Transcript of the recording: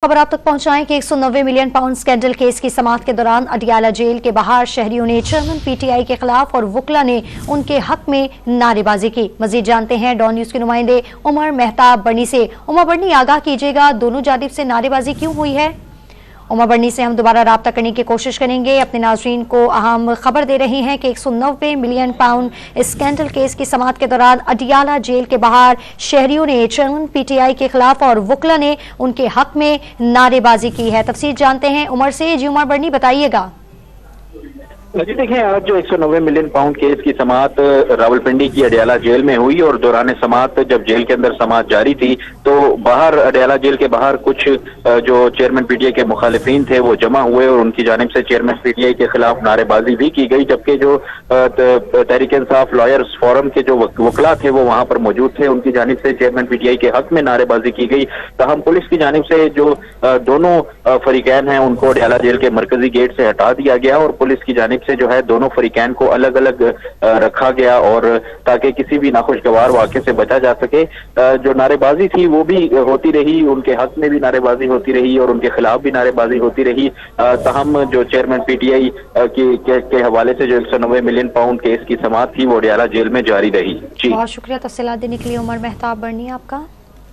खबर आप तक पहुंचाएं कि 190 मिलियन पाउंड स्कैंडल केस की समाअत के दौरान अडियाला जेल के बाहर शहरियों ने चेयरमैन पीटीआई के खिलाफ और वकला ने उनके हक में नारेबाजी की। मजीद जानते हैं डॉन न्यूज के नुमाइंदे उमर मेहताब बर्नी से। उमर बर्नी, आगाह कीजिएगा, दोनों जानिब से नारेबाजी क्यों हुई है? उमर बर्नी से हम दोबारा राब्ता करने की कोशिश करेंगे। अपने नाज़रीन को अहम खबर दे रहे हैं कि 190 मिलियन पाउंड स्कैंडल केस की समाअत के दौरान अडियाला जेल के बाहर शहरियों ने चेयरमैन पीटीआई के खिलाफ और वकला ने उनके हक में नारेबाजी की है। तफसील जानते हैं उमर से। जी उमर बर्नी, बताइएगा। जी देखें, आज जो 190 मिलियन पाउंड केस की समाअत रावलपिंडी की अडियाला जेल में हुई और दौरान समाअत जब जेल के अंदर समाअत जारी थी तो बाहर अडियाला जेल के बाहर कुछ जो चेयरमैन पीटीआई के मुखालिफिन थे वो जमा हुए और उनकी जानिब से चेयरमैन पीटीआई के खिलाफ नारेबाजी भी की गई, जबकि जो तहरीक इंसाफ लॉयर्स फोरम के जो वकला थे वो वहां पर मौजूद थे। उनकी जानिब से चेयरमैन पीटीआई के हक में नारेबाजी की गई। तहम पुलिस की जानिब से जो दोनों फरीकैन हैं उनको अडियाला जेल के मरकजी गेट से हटा दिया गया और पुलिस की जानिब से जो है दोनों फरीकैन को अलग अलग रखा गया और ताकि किसी भी नाखुशगवार वाक़े से बचा जा सके। जो नारेबाजी थी वो भी होती रही, उनके हक में भी नारेबाजी होती रही और उनके खिलाफ भी नारेबाजी होती रही। तहम जो चेयरमैन पीटीआई के हवाले से जो 190 मिलियन पाउंड केस की समाअत थी वो अडियाला जेल में जारी रही। जी, बहुत शुक्रिया तफसीलात देने के लिए उमर मेहताब बर्नी आपका।